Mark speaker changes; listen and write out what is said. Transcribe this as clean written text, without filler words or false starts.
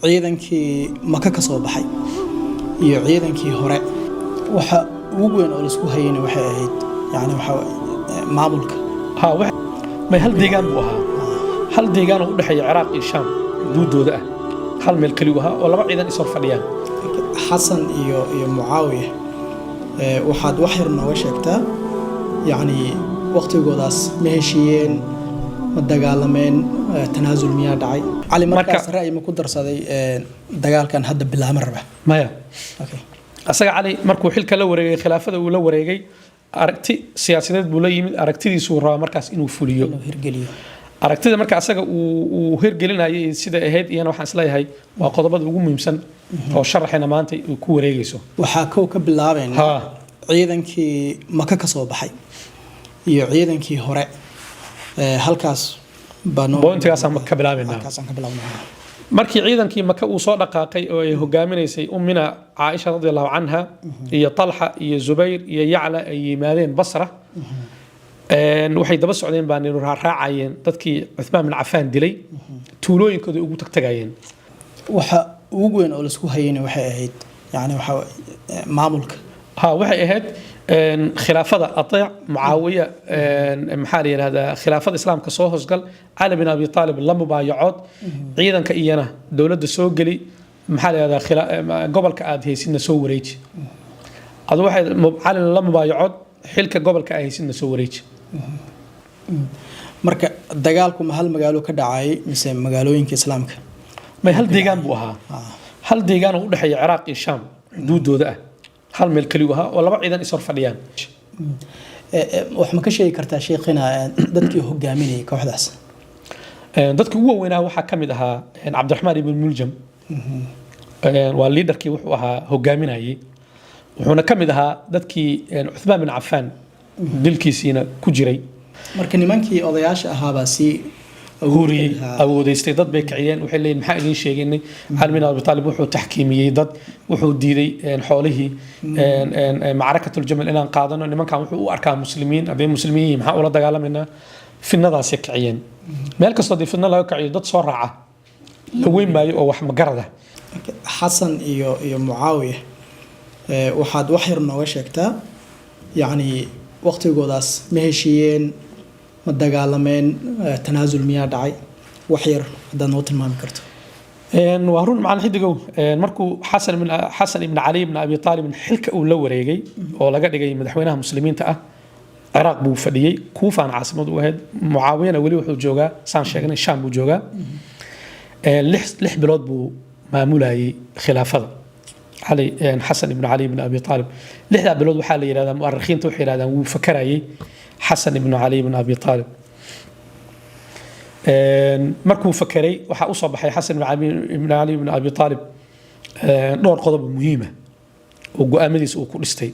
Speaker 1: ciidankii maka ka soo baxay iyo ciidankii hore waxa ugu weyn oo la isku hayay waxay ahayd yani waxa maamulka
Speaker 2: ma hal deegaan buu ahaa hal deegaan oo u dhaxeeya Ciraaq iyo Shaam duudooda ah hal meel kaliya ahaa oo laba ciidan isor fadhiyaan
Speaker 1: Xasan iyo Muawiya waxaad wax yar nooga sheegtaa yani waqtigoodaas ma heshiiyeen ma dagaalameen tanaasul miyaa dhacay cali markaas ra'yi ma ku darsaday dagaalkan hadda bilaama raba
Speaker 2: maya asaga cali markuu xilka la wareegay khilaafada uu la wareegay aragti siyaasadeed buu la yimid aragtidiisu raba markaas inuu fuliyo aragtida marka asaga uu hirgelinayay sida ahayd iyana waxaan isleeyahay waa qodobada ugu muhiimsan oo sharaxina maanta uu ku wareegayso
Speaker 1: waxa ka bilaabayna ciidankii maka ka soo baxay iyo ciidankii hore halkaas
Speaker 2: boontigaasaan ka bilaabaynaa markii ciidankii maka uu soo dhaqaaqay oo ay hogaaminaysay ummina Caaisha radiyallahu anha iyo Talha iyo Zubayr iyo Ya'la ay yimaadeen Basra waxay daba socdeen baan inuu raacayeen dadkii Uthman bin Affan dilay tuulooyinkooda ugu tagtagayeen
Speaker 1: waxa ugu weyn oo la isku hayay waxay ahayd yani waxa maamulka
Speaker 2: waxay ahayd khilaafada aطيع Muawiya maxaa la yiraahdaa khilaafada islaamka soo hoosgal Ali bin Abi Talib la mubaayacood ciidanka iyana dawladda soo gali maxaa la yiraahdaa gobolka aad haysidna soo wareeji adu waxay Ali la mubaayacood xilka gobolka ay haysidna soo wareeji
Speaker 1: marka dagaalku ma hal magaalo ka dhacay mise magaalooyinka islaamka
Speaker 2: ma hal deegaan buu ahaa hal deegaan oo u dhaxeeya Ciraaq iyo Shaam duudooda ah hal meel kaliya ahaa oo laba ciidan isor fadhiyaan
Speaker 1: wax ma ka sheegi kartaa sheekhina dadkii hogaaminayay kooxdaas
Speaker 2: dadkii ugu weynaa waxa kamid ahaa Cabdiraxmaan ibn Muljam waa leaderkii wuxuu ahaa hogaaminayay wuxuuna kamid ahaa dadkii Uthman bin Affan dilkiisina ku jiray
Speaker 1: marka nimankii odayaasha ahaaba si
Speaker 2: هوري أوديستي ضد بيكعيان وحلين محاولين شيء إني علي بن أبي طالب وحو تحكيمي ضد وحو ديدي حوله معركة الجمل إلى قاضنا إن ما كان وحو أركان مسلمين أبي مسلمين محاولة دجالة منا في النظر سكعيان مالك صدي في النظر يكعي ضد صرعة وين ما يوح مجرده
Speaker 1: حسن iyo Muawiya waxaad wax yar nooga sheegtaa yani waqtigoodaas ma heshiiyeen ma dagaalameen tanaasul miyaa dhacay wax yar hadaan noo tilmaami karto
Speaker 2: وهرون مع الحدقو مركو حسن بن علي بن أبي طالب حلك أو لو ريجي أو لقى ريجي مدحوينها مسلمين تأه عراق بو فديي كوفة عن عاصمة واحد معاوية ولي وحده جوجا سان شاغن الشام بو جوجا لح بلاد بو معمولة خلافة علي حسن بن علي بن أبي طالب لح بلاد وحالي هذا مؤرخين توحي هذا وفكري حسن بن علي بن أبي طالب مركو فكري وحا أصبح حسن بن علي بن أبي طالب نور قضب مهمة وقو أمديس وكل استي